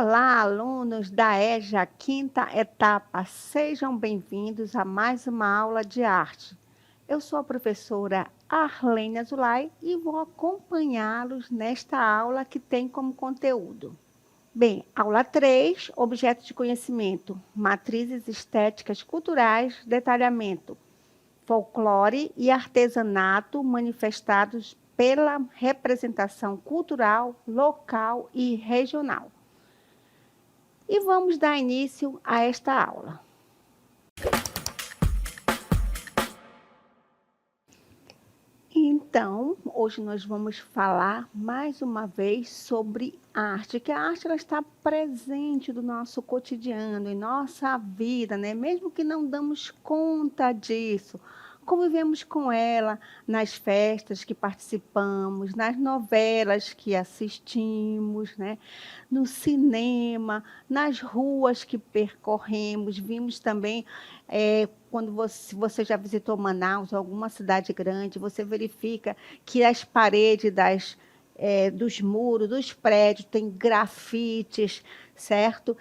Olá, alunos da EJA, quinta etapa. Sejam bem-vindos a mais uma aula de arte. Eu sou a professora Arlene Azulay e vou acompanhá-los nesta aula que tem como conteúdo. Bem, aula 3, objetos de conhecimento, matrizes estéticas culturais, detalhamento, folclore e artesanato manifestados pela representação cultural, local e regional. E vamos dar início a esta aula. Então, hoje nós vamos falar mais uma vez sobre arte, que a arte ela está presente no nosso cotidiano, em nossa vida, né? Mesmo que não damos conta disso, convivemos com ela nas festas que participamos, nas novelas que assistimos, né? No cinema, nas ruas que percorremos, vimos também quando você já visitou Manaus, alguma cidade grande, você verifica que as paredes dos muros, dos prédios, tem grafites, certo?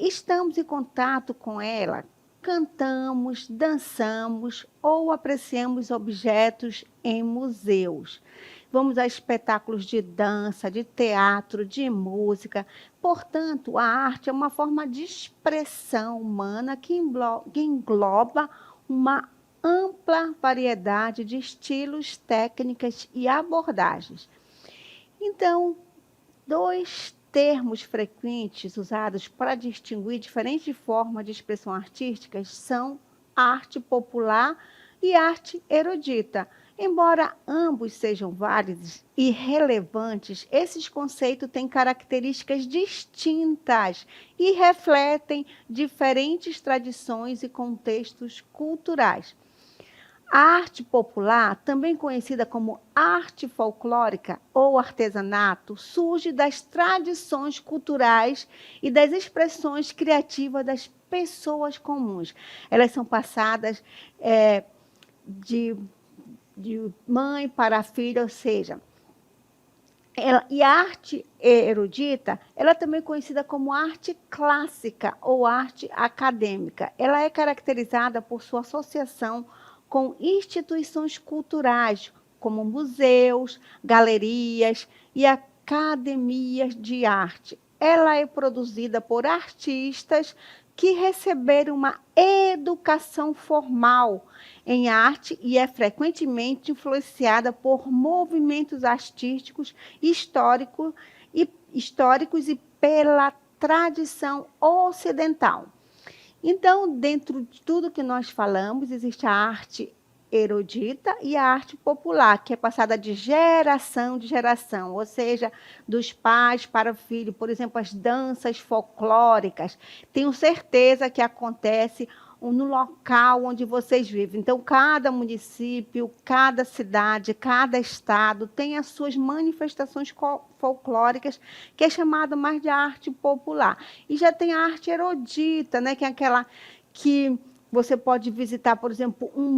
Estamos em contato com ela, cantamos, dançamos ou apreciamos objetos em museus. Vamos a espetáculos de dança, de teatro, de música. Portanto, a arte é uma forma de expressão humana que engloba uma ampla variedade de estilos, técnicas e abordagens. Então, dois termos frequentes usados para distinguir diferentes formas de expressão artísticas são arte popular e arte erudita. Embora ambos sejam válidos e relevantes, esses conceitos têm características distintas e refletem diferentes tradições e contextos culturais. A arte popular, também conhecida como arte folclórica ou artesanato, surge das tradições culturais e das expressões criativas das pessoas comuns. Elas são passadas de mãe para filha, ou seja, e a arte erudita, ela é também conhecida como arte clássica ou arte acadêmica. Ela é caracterizada por sua associação com instituições culturais, como museus, galerias e academias de arte. Ela é produzida por artistas que receberam uma educação formal em arte e é frequentemente influenciada por movimentos artísticos históricos e pela tradição ocidental. Então, dentro de tudo que nós falamos, existe a arte erudita e a arte popular, que é passada de geração, ou seja, dos pais para o filho. Por exemplo, as danças folclóricas. Tenho certeza que acontece no local onde vocês vivem. Então, cada município, cada cidade, cada estado tem as suas manifestações folclóricas, que é chamada mais de arte popular. E já tem a arte erudita, né, que é aquela que você pode visitar, por exemplo, um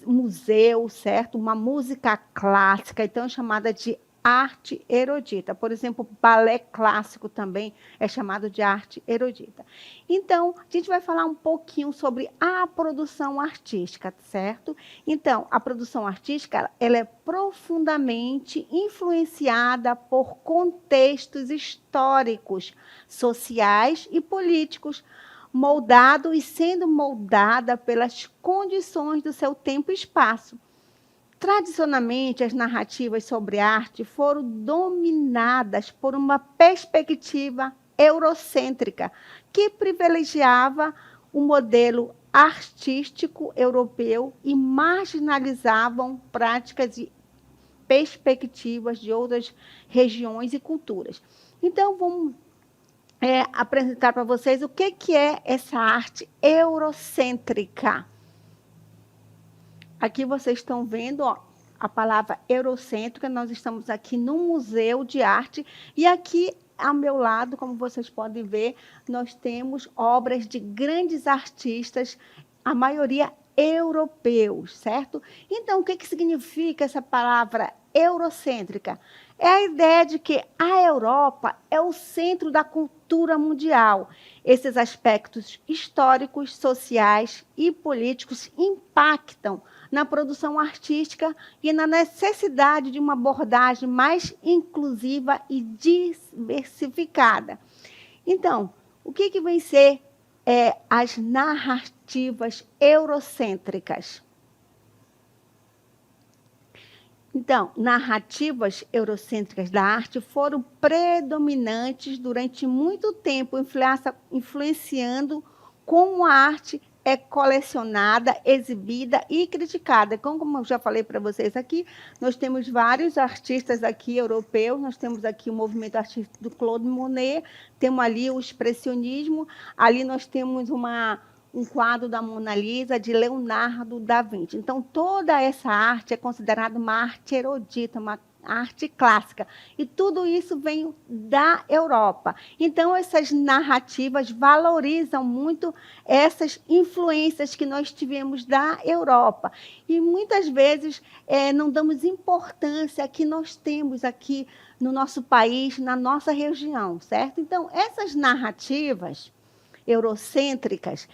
museu, certo? Uma música clássica, então é chamada de arte erudita. Por exemplo, balé clássico também é chamado de arte erudita. Então, a gente vai falar um pouquinho sobre a produção artística, certo? Então, a produção artística, ela é profundamente influenciada por contextos históricos, sociais e políticos, moldado e sendo moldada pelas condições do seu tempo e espaço. Tradicionalmente, as narrativas sobre arte foram dominadas por uma perspectiva eurocêntrica, que privilegiava o modelo artístico europeu e marginalizavam práticas e perspectivas de outras regiões e culturas. Então, vamos apresentar para vocês o que é essa arte eurocêntrica. Aqui vocês estão vendo a palavra eurocêntrica, nós estamos aqui num museu de arte, e aqui ao meu lado, como vocês podem ver, nós temos obras de grandes artistas, a maioria europeus, certo? Então, o que significa essa palavra eurocêntrica? É a ideia de que a Europa é o centro da cultura cultura mundial. Esses aspectos históricos, sociais e políticos impactam na produção artística e na necessidade de uma abordagem mais inclusiva e diversificada. Então, o que vem ser as narrativas eurocêntricas? Então, narrativas eurocêntricas da arte foram predominantes durante muito tempo, influenciando como a arte é colecionada, exibida e criticada. Como eu já falei para vocês aqui, nós temos vários artistas aqui europeus, nós temos aqui o movimento artístico do Claude Monet, temos ali o expressionismo, ali nós temos um quadro da Mona Lisa, de Leonardo da Vinci. Então, toda essa arte é considerada uma arte erudita, uma arte clássica. E tudo isso vem da Europa. Então, essas narrativas valorizam muito essas influências que nós tivemos da Europa. E, muitas vezes, não damos importância que nós temos aqui no nosso país, na nossa região, certo? Então, essas narrativas eurocêntricas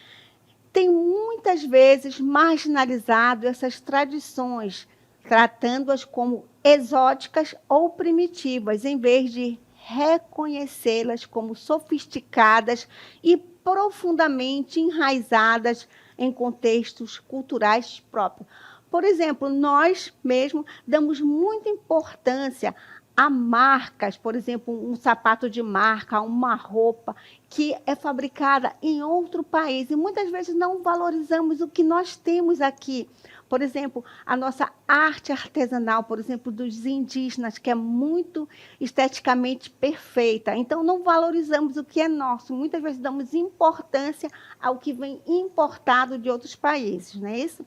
têm muitas vezes marginalizado essas tradições, tratando-as como exóticas ou primitivas, em vez de reconhecê-las como sofisticadas e profundamente enraizadas em contextos culturais próprios. Por exemplo, nós mesmos damos muita importância a marcas, por exemplo, um sapato de marca, uma roupa que é fabricada em outro país, e muitas vezes não valorizamos o que nós temos aqui. Por exemplo, a nossa arte artesanal, por exemplo, dos indígenas, que é muito esteticamente perfeita. Então, não valorizamos o que é nosso. Muitas vezes damos importância ao que vem importado de outros países, não é isso?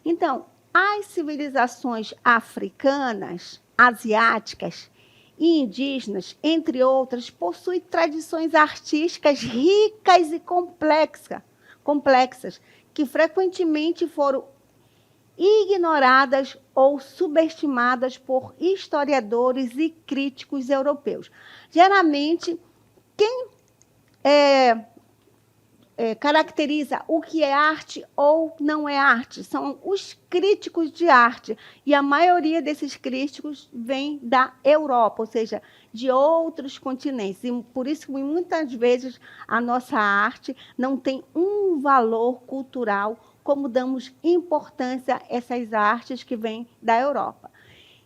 Então, as civilizações africanas, asiáticas e indígenas, entre outras, possuem tradições artísticas ricas e complexas, que frequentemente foram ignoradas ou subestimadas por historiadores e críticos europeus. Geralmente, quem caracteriza o que é arte ou não é arte são os críticos de arte, e a maioria desses críticos vem da Europa, ou seja, de outros continentes. E por isso que muitas vezes a nossa arte não tem um valor cultural como damos importância a essas artes que vêm da Europa.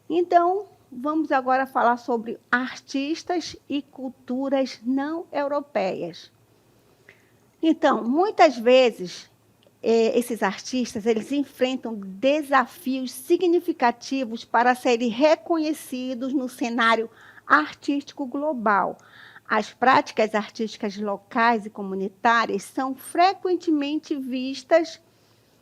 Então, vamos agora falar sobre artistas e culturas não europeias. Então, muitas vezes, esses artistas eles enfrentam desafios significativos para serem reconhecidos no cenário artístico global. As práticas artísticas locais e comunitárias são frequentemente vistas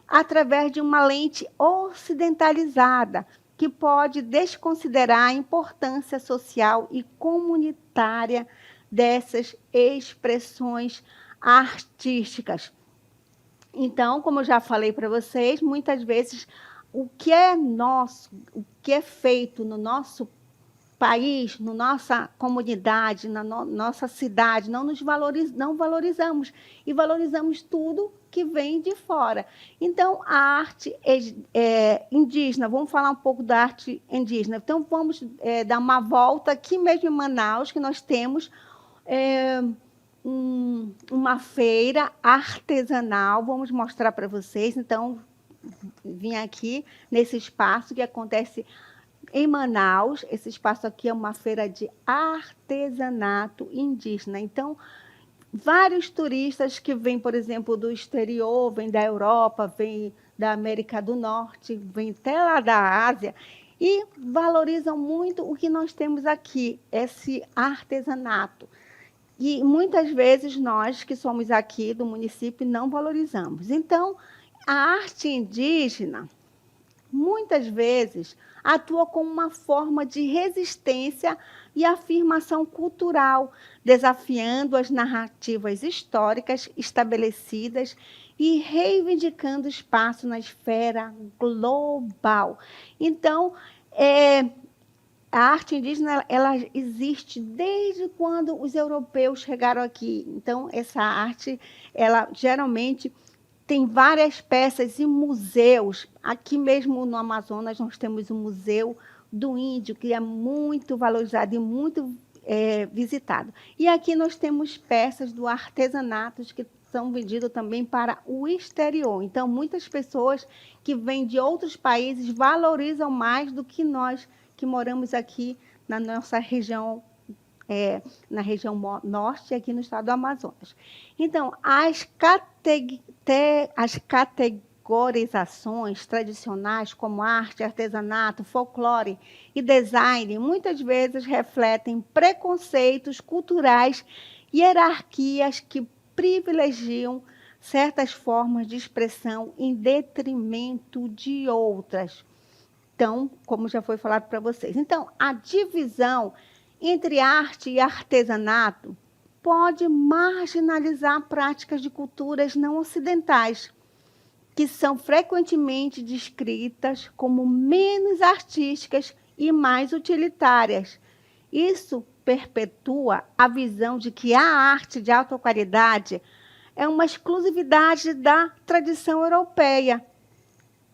através de uma lente ocidentalizada, que pode desconsiderar a importância social e comunitária dessas expressões artísticas. Então, como eu já falei para vocês, muitas vezes o que é nosso, o que é feito no nosso país, na nossa comunidade, na nossa cidade, não valorizamos, e valorizamos tudo que vem de fora. Então, a arte indígena, vamos falar um pouco da arte indígena. Então, vamos dar uma volta aqui mesmo em Manaus, que nós temos uma feira artesanal, vamos mostrar para vocês. Então, vim aqui nesse espaço que acontece em Manaus. Esse espaço aqui é uma feira de artesanato indígena. Então, vários turistas que vêm, por exemplo, do exterior, vêm da Europa, vêm da América do Norte, vêm até lá da Ásia, e valorizam muito o que nós temos aqui, esse artesanato. E muitas vezes nós, que somos aqui do município, não valorizamos. Então, a arte indígena, muitas vezes, atua como uma forma de resistência e afirmação cultural, desafiando as narrativas históricas estabelecidas e reivindicando espaço na esfera global. Então, A arte indígena, ela existe desde quando os europeus chegaram aqui. Então, essa arte, ela geralmente tem várias peças e museus. Aqui mesmo no Amazonas, nós temos o Museu do Índio, que é muito valorizado e muito visitado. E aqui nós temos peças do artesanato que são vendidas também para o exterior. Então, muitas pessoas que vêm de outros países valorizam mais do que nós que moramos aqui na nossa região, na região norte, aqui no estado do Amazonas. Então, as categorizações tradicionais, como arte, artesanato, folclore e design, muitas vezes refletem preconceitos culturais e hierarquias que privilegiam certas formas de expressão em detrimento de outras. Então, como já foi falado para vocês. Então, a divisão entre arte e artesanato pode marginalizar práticas de culturas não ocidentais, que são frequentemente descritas como menos artísticas e mais utilitárias. Isso perpetua a visão de que a arte de alta qualidade é uma exclusividade da tradição europeia.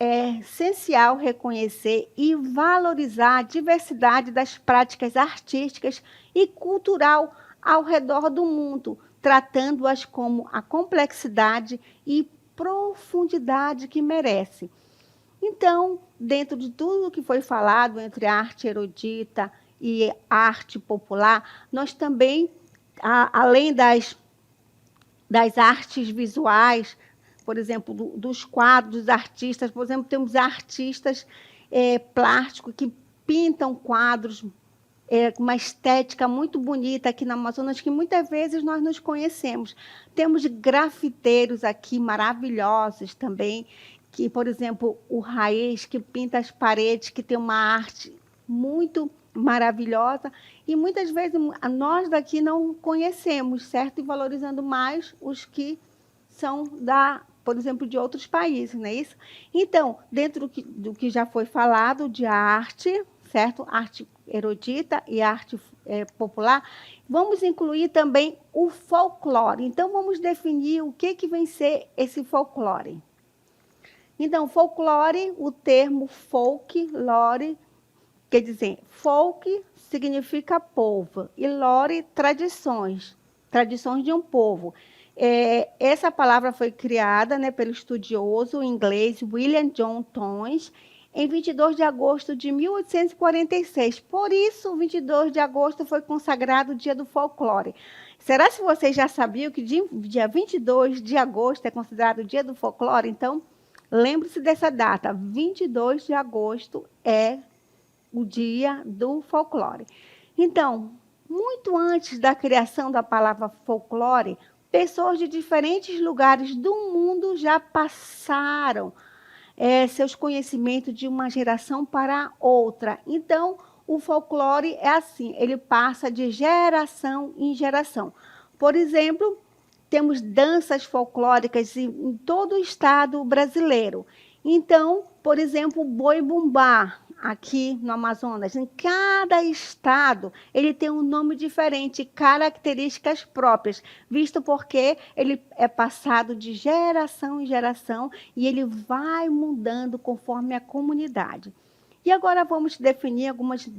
É essencial reconhecer e valorizar a diversidade das práticas artísticas e cultural ao redor do mundo, tratando-as como a complexidade e profundidade que merece. Então, dentro de tudo que foi falado entre a arte erudita e a arte popular, nós também, além das artes visuais, por exemplo, dos quadros, dos artistas, por exemplo, temos artistas plásticos que pintam quadros com uma estética muito bonita aqui na Amazonas, que muitas vezes nós nos conhecemos. Temos grafiteiros aqui maravilhosos também, que, por exemplo, o Raiz, que pinta as paredes, que tem uma arte muito maravilhosa, e muitas vezes nós daqui não conhecemos, certo? E valorizando mais os que são por exemplo, de outros países, não é isso? Então, dentro do que já foi falado de arte, certo? Arte erudita e arte popular, vamos incluir também o folclore. Então, vamos definir o que vem ser esse folclore. Então, folclore, o termo folklore, quer dizer, folk significa povo, e lore, tradições, tradições de um povo. Essa palavra foi criada, né, pelo estudioso inglês William John Thomas em 22 de agosto de 1846. Por isso, 22 de agosto foi consagrado o Dia do Folclore. Será que vocês já sabiam que dia 22 de agosto é considerado o Dia do Folclore? Então, lembre-se dessa data, 22 de agosto é o Dia do Folclore. Então, muito antes da criação da palavra folclore, pessoas de diferentes lugares do mundo já passaram seus conhecimentos de uma geração para outra. Então, o folclore é assim, ele passa de geração em geração. Por exemplo, temos danças folclóricas em todo o estado brasileiro. Então, por exemplo, o boi-bumbá, aqui no Amazonas, em cada estado, ele tem um nome diferente, características próprias, visto porque ele é passado de geração em geração e ele vai mudando conforme a comunidade. E agora vamos definir algumas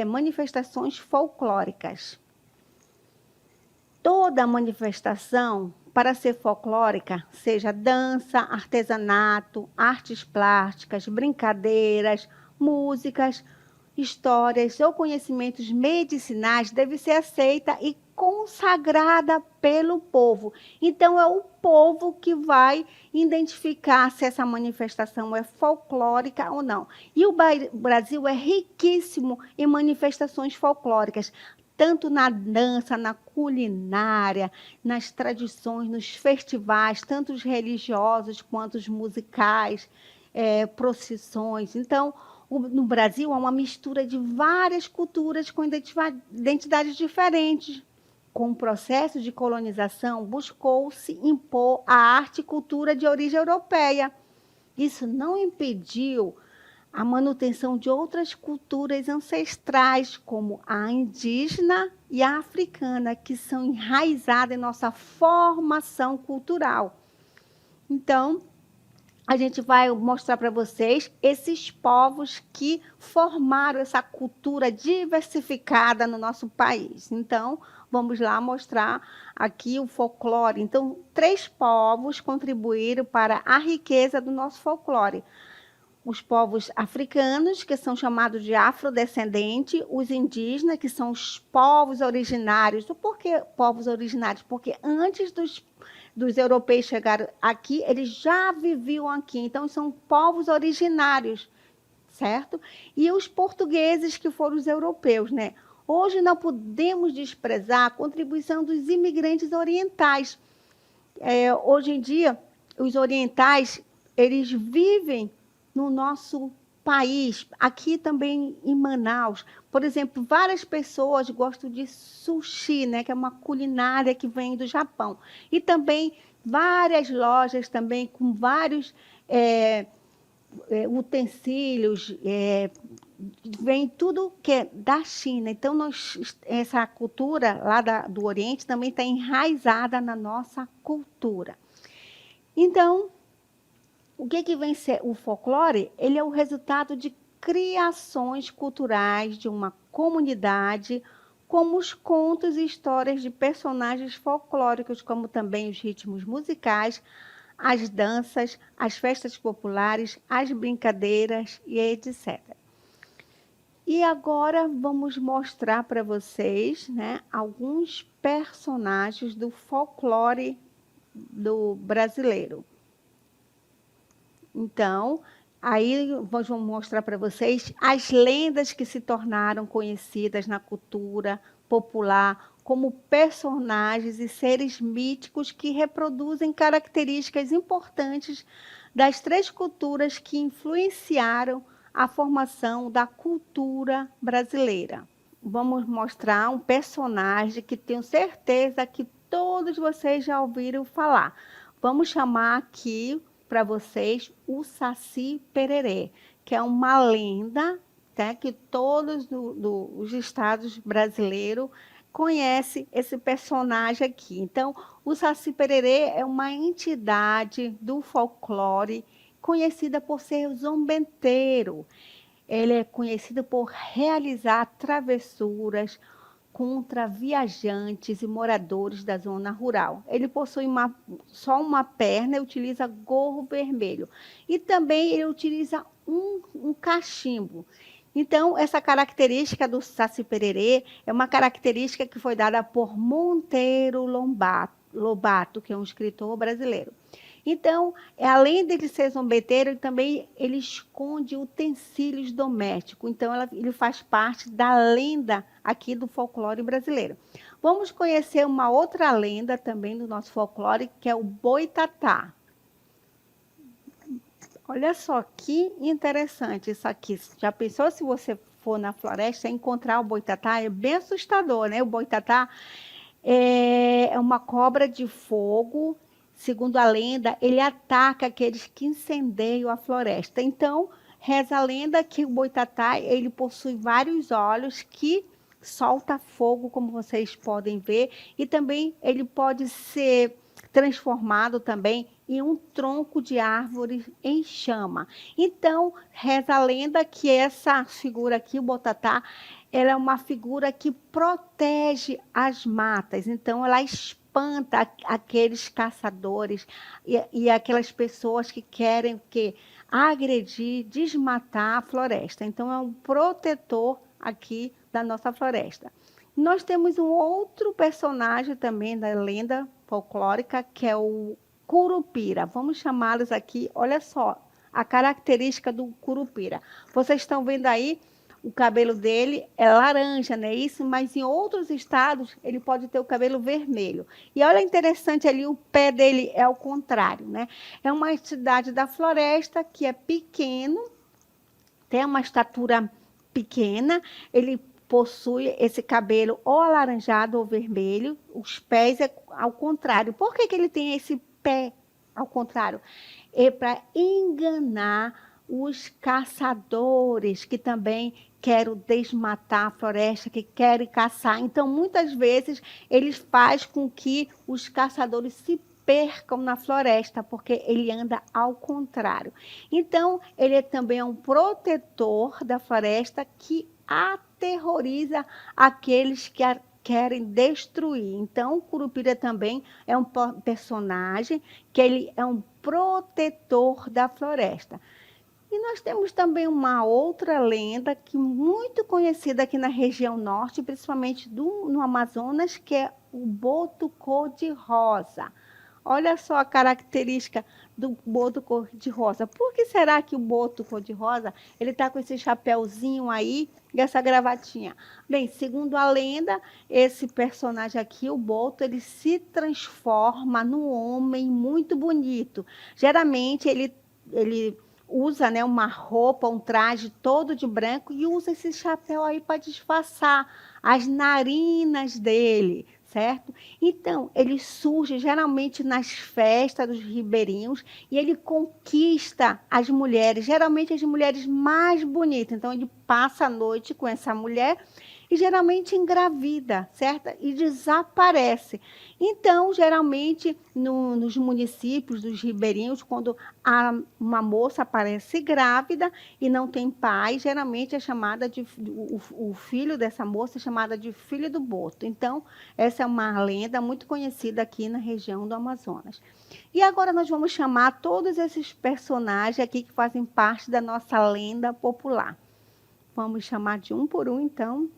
manifestações folclóricas. Toda manifestação, para ser folclórica, seja dança, artesanato, artes plásticas, brincadeiras, músicas, histórias ou conhecimentos medicinais, deve ser aceita e consagrada pelo povo. Então, é o povo que vai identificar se essa manifestação é folclórica ou não. E o Brasil é riquíssimo em manifestações folclóricas, tanto na dança, na culinária, nas tradições, nos festivais, tanto os religiosos quanto os musicais, procissões. Então, no Brasil, há uma mistura de várias culturas com identidades diferentes. Com o processo de colonização, buscou-se impor a arte e cultura de origem europeia. Isso não impediu a manutenção de outras culturas ancestrais, como a indígena e a africana, que são enraizadas em nossa formação cultural. Então, a gente vai mostrar para vocês esses povos que formaram essa cultura diversificada no nosso país. Então, vamos lá mostrar aqui o folclore. Então, 3 povos contribuíram para a riqueza do nosso folclore. Os povos africanos, que são chamados de afrodescendentes, os indígenas, que são os povos originários. Por que povos originários? Porque antes dos europeus chegarem aqui, eles já viviam aqui. Então, são povos originários, certo? E os portugueses, que foram os europeus, né? Hoje não podemos desprezar a contribuição dos imigrantes orientais. Hoje em dia, os orientais, eles vivem no nosso país, aqui também em Manaus. Por exemplo, várias pessoas gostam de sushi, né, que é uma culinária que vem do Japão. E também várias lojas também com vários utensílios, vem tudo que é da China. Então, essa cultura lá do Oriente também está enraizada na nossa cultura. Então, o que vem ser o folclore? Ele é o resultado de criações culturais de uma comunidade, como os contos e histórias de personagens folclóricos, como também os ritmos musicais, as danças, as festas populares, as brincadeiras e etc. E agora vamos mostrar para vocês, né, alguns personagens do folclore do brasileiro. Então, aí vamos mostrar para vocês as lendas que se tornaram conhecidas na cultura popular como personagens e seres míticos que reproduzem características importantes das 3 culturas que influenciaram a formação da cultura brasileira. Vamos mostrar um personagem que tenho certeza que todos vocês já ouviram falar. Vamos chamar aqui para vocês o Saci Pererê, que é uma lenda, tá, que todos os estados brasileiros conhecem esse personagem aqui. Então, o Saci Pererê é uma entidade do folclore conhecida por ser zombeteiro. Ele é conhecido por realizar travessuras contra viajantes e moradores da zona rural. Ele possui só uma perna e utiliza gorro vermelho. E também ele utiliza um cachimbo. Então, essa característica do Saci Pererê é uma característica que foi dada por Monteiro Lobato, que é um escritor brasileiro. Então, além dele ser zombeteiro, ele esconde utensílios domésticos. Então, ele faz parte da lenda aqui do folclore brasileiro. Vamos conhecer uma outra lenda também do nosso folclore, que é o boitatá. Olha só que interessante isso aqui. Já pensou se você for na floresta e encontrar o boitatá? É bem assustador, né? O boitatá é uma cobra de fogo. Segundo a lenda, ele ataca aqueles que incendeiam a floresta. Então, reza a lenda que o boitatá, ele possui vários olhos que solta fogo, como vocês podem ver, e também ele pode ser transformado também em um tronco de árvore em chama. Então, reza a lenda que essa figura aqui, o boitatá, ela é uma figura que protege as matas. Então, ela espanta aqueles caçadores e aquelas pessoas que querem agredir, desmatar a floresta. Então, é um protetor aqui da nossa floresta. Nós temos um outro personagem também da lenda folclórica, que é o Curupira. Vamos chamá-los aqui, olha só, a característica do Curupira. Vocês estão vendo aí, o cabelo dele é laranja, não é isso? Mas em outros estados ele pode ter o cabelo vermelho. E olha interessante ali, o pé dele é ao contrário, né? É uma entidade da floresta que é pequeno, tem uma estatura pequena, ele possui esse cabelo ou alaranjado ou vermelho, os pés é ao contrário. Por que ele tem esse pé ao contrário? É para enganar os caçadores que também querem desmatar a floresta, que querem caçar. Então, muitas vezes, eles fazem com que os caçadores se percam na floresta, porque ele anda ao contrário. Então, ele também é um protetor da floresta que aterroriza aqueles que a querem destruir. Então, o Curupira também é um personagem que ele é um protetor da floresta. E nós temos também uma outra lenda que muito conhecida aqui na região norte, principalmente no Amazonas, que é o boto cor-de-rosa. Olha só a característica do boto cor-de-rosa. Por que será que o boto cor-de-rosa ele está com esse chapéuzinho aí e essa gravatinha? Bem, segundo a lenda, esse personagem aqui, o boto, ele se transforma num homem muito bonito. Geralmente ele usa, né, uma roupa, um traje todo de branco e usa esse chapéu aí para disfarçar as narinas dele, certo? Então, ele surge geralmente nas festas dos ribeirinhos e ele conquista as mulheres, geralmente as mulheres mais bonitas. Então, ele passa a noite com essa mulher e geralmente engravida, certo? E desaparece. Então, geralmente, nos municípios dos ribeirinhos, quando uma moça aparece grávida e não tem pai, geralmente é chamada de o filho dessa moça é chamada de filho do boto. Então, essa é uma lenda muito conhecida aqui na região do Amazonas. E agora nós vamos chamar todos esses personagens aqui que fazem parte da nossa lenda popular. Vamos chamar de um por um, então.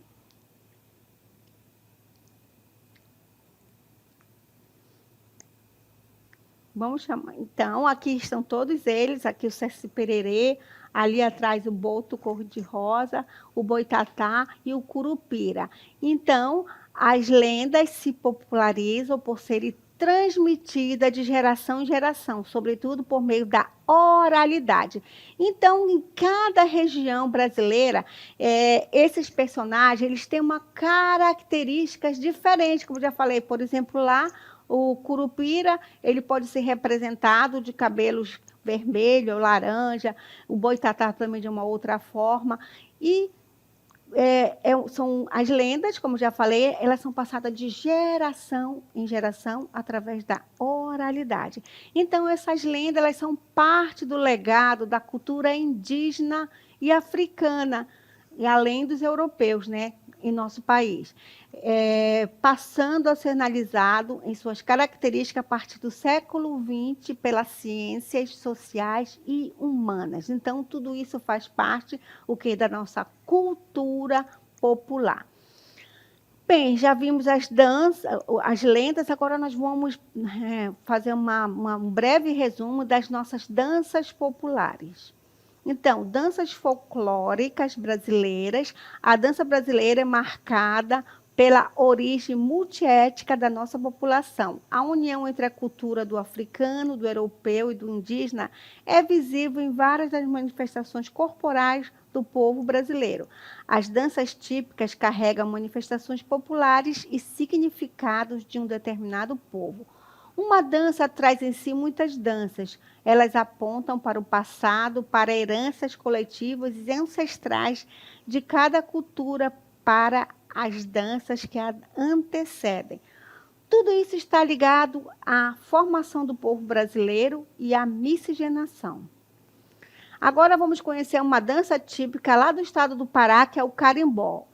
Vamos chamar. Então, aqui estão todos eles, aqui o Saci Pererê, ali atrás o boto cor-de-rosa, o boitatá e o curupira. Então, as lendas se popularizam por serem transmitidas de geração em geração, sobretudo por meio da oralidade. Então, em cada região brasileira, esses personagens eles têm uma características diferentes, como já falei, por exemplo, lá o curupira, ele pode ser representado de cabelos vermelho ou laranja, o boitatá também de uma outra forma. E são as lendas, como já falei, elas são passadas de geração em geração através da oralidade. Então, essas lendas elas são parte do legado da cultura indígena e africana, e além dos europeus, né, em nosso país. Passando a ser analisado em suas características a partir do século XX pelas ciências sociais e humanas. Então, tudo isso faz parte da nossa cultura popular. Bem, já vimos as danças, as lendas, agora nós vamos fazer um breve resumo das nossas danças populares. Então, danças folclóricas brasileiras. A dança brasileira é marcada pela origem multiétnica da nossa população. A união entre a cultura do africano, do europeu e do indígena é visível em várias das manifestações corporais do povo brasileiro. As danças típicas carregam manifestações populares e significados de um determinado povo. Uma dança traz em si muitas danças. Elas apontam para o passado, para heranças coletivas e ancestrais de cada cultura, para as danças que a antecedem. Tudo isso está ligado à formação do povo brasileiro e à miscigenação. Agora vamos conhecer uma dança típica lá do estado do Pará, que é o carimbó.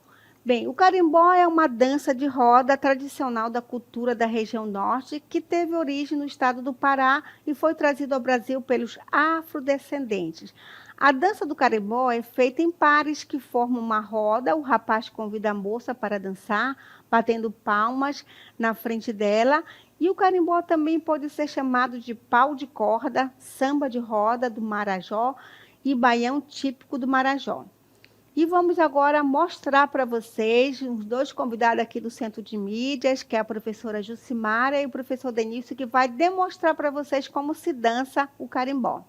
Bem, o carimbó é uma dança de roda tradicional da cultura da região norte, que teve origem no estado do Pará e foi trazido ao Brasil pelos afrodescendentes. A dança do carimbó é feita em pares que formam uma roda, o rapaz convida a moça para dançar, batendo palmas na frente dela, e o carimbó também pode ser chamado de pau de corda, samba de roda do Marajó e baião típico do Marajó. E vamos agora mostrar para vocês os dois convidados aqui do Centro de Mídias, que é a professora Jucimara e o professor Denício, que vai demonstrar para vocês como se dança o carimbó.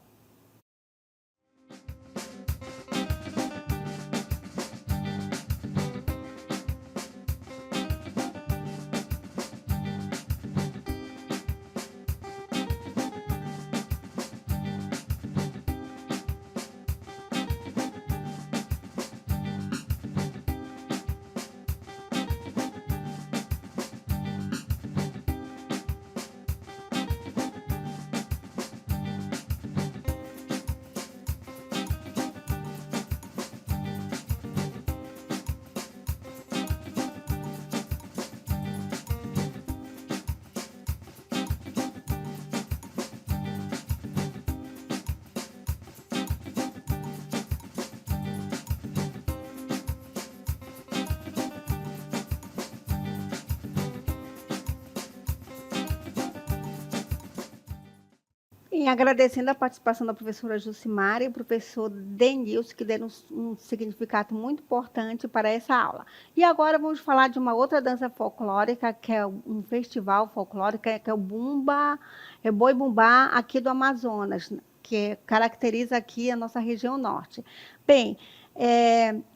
Bem, agradecendo a participação da professora Jucimara e o professor Denilson, que deram um significado muito importante para essa aula. E agora vamos falar de uma outra dança folclórica, que é um festival folclórico, que é o Bumba, é Boi Bumbá, aqui do Amazonas, que caracteriza aqui a nossa região norte. Bem,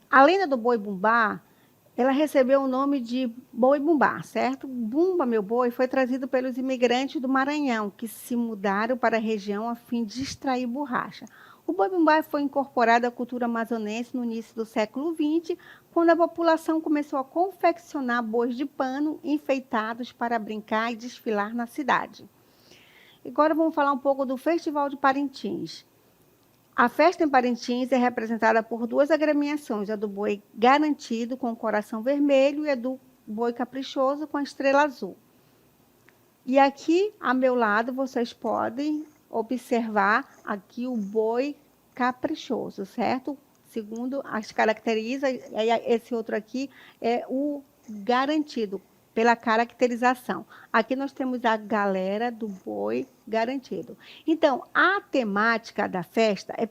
a lenda do Boi Bumbá, ela recebeu o nome de Boi Bumbá, certo? Bumba, meu boi, foi trazido pelos imigrantes do Maranhão, que se mudaram para a região a fim de extrair borracha. O Boi Bumbá foi incorporado à cultura amazonense no início do século XX, quando a população começou a confeccionar bois de pano enfeitados para brincar e desfilar na cidade. Agora vamos falar um pouco do Festival de Parintins. A festa em Parintins é representada por duas agremiações, a do boi garantido com o coração vermelho e a do boi caprichoso com a estrela azul. E aqui, a meu lado, vocês podem observar aqui o boi caprichoso, certo? Segundo as características, esse outro aqui é o garantido, pela caracterização. Aqui nós temos a galera do boi garantido. Então, a temática da festa é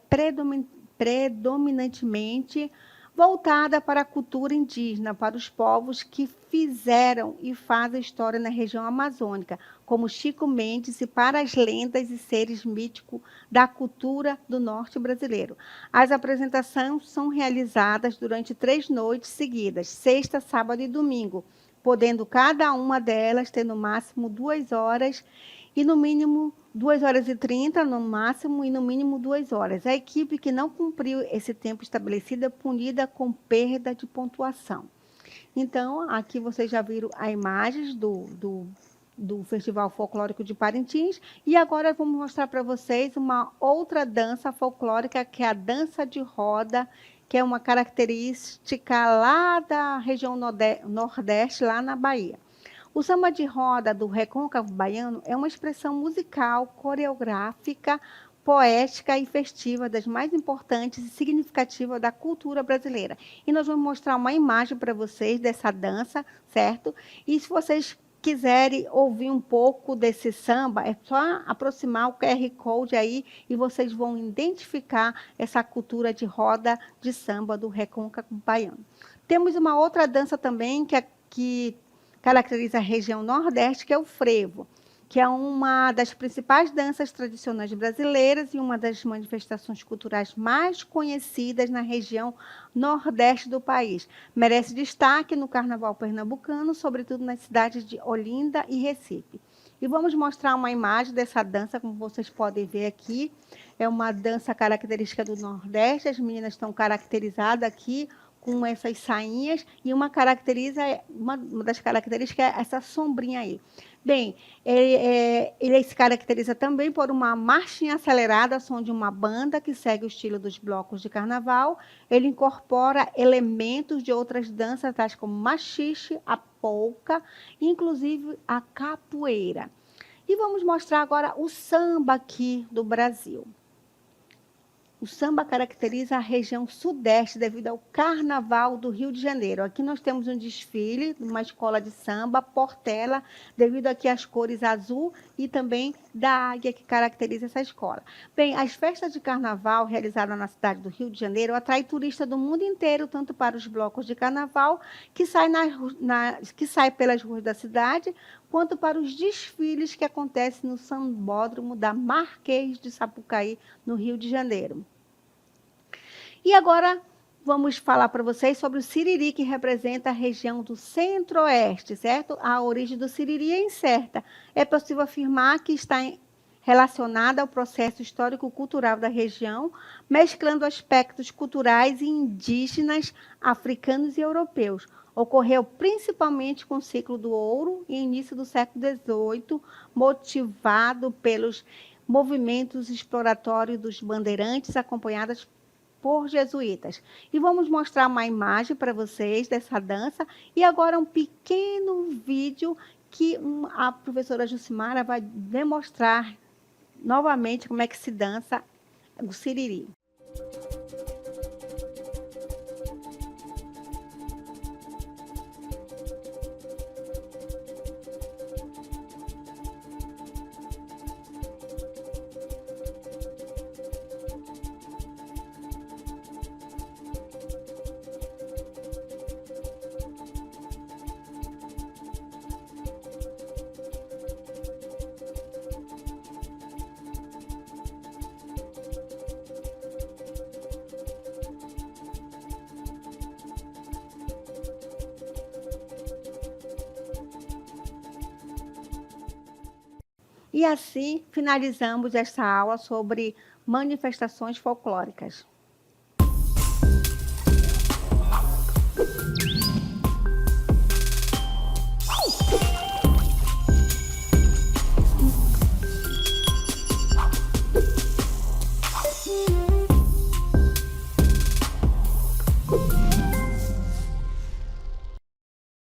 predominantemente voltada para a cultura indígena, para os povos que fizeram e fazem história na região amazônica, como Chico Mendes, e para as lendas e seres míticos da cultura do norte brasileiro. As apresentações são realizadas durante 3 noites seguidas, sexta, sábado e domingo, podendo cada uma delas ter no máximo 2 horas e no mínimo 2h30, no máximo, e no mínimo 2 horas. A equipe que não cumpriu esse tempo estabelecido é punida com perda de pontuação. Então, aqui vocês já viram as imagens do Festival Folclórico de Parintins, e agora vamos mostrar para vocês uma outra dança folclórica, que é a dança de roda, que é uma característica lá da região nordeste, lá na Bahia. O samba de roda do Recôncavo Baiano é uma expressão musical, coreográfica, poética e festiva, das mais importantes e significativas da cultura brasileira. E nós vamos mostrar uma imagem para vocês dessa dança, certo? E se vocês quiserem ouvir um pouco desse samba, é só aproximar o QR Code aí e vocês vão identificar essa cultura de roda de samba do Recôncavo Baiano. Temos uma outra dança também que caracteriza a região nordeste, que é o frevo, que é uma das principais danças tradicionais brasileiras e uma das manifestações culturais mais conhecidas na região nordeste do país. Merece destaque no carnaval pernambucano, sobretudo nas cidades de Olinda e Recife. E vamos mostrar uma imagem dessa dança, como vocês podem ver aqui. É uma dança característica do Nordeste, as meninas estão caracterizadas aqui com essas sainhas, e uma das características é essa sombrinha aí. Bem, ele se caracteriza também por uma marchinha acelerada, som de uma banda que segue o estilo dos blocos de carnaval. Ele incorpora elementos de outras danças, tais como machixe, a polca, inclusive a capoeira. E vamos mostrar agora o samba aqui do Brasil. O samba caracteriza a região sudeste devido ao Carnaval do Rio de Janeiro. Aqui nós temos um desfile de uma escola de samba, Portela, devido aqui às cores azul e também da águia que caracteriza essa escola. Bem, as festas de carnaval realizadas na cidade do Rio de Janeiro atraem turistas do mundo inteiro, tanto para os blocos de carnaval que saem pelas ruas da cidade, quanto para os desfiles que acontecem no Sambódromo da Marquês de Sapucaí, no Rio de Janeiro. E agora vamos falar para vocês sobre o Siriri, que representa a região do Centro-Oeste, certo? A origem do Siriri é incerta. É possível afirmar que está relacionada ao processo histórico-cultural da região, mesclando aspectos culturais e indígenas, africanos e europeus. Ocorreu principalmente com o ciclo do ouro e início do século XVIII, motivado pelos movimentos exploratórios dos bandeirantes, acompanhados por jesuítas. E vamos mostrar uma imagem para vocês dessa dança, e agora um pequeno vídeo que a professora Jucimara vai demonstrar novamente como é que se dança o Siriri. E assim finalizamos esta aula sobre manifestações folclóricas.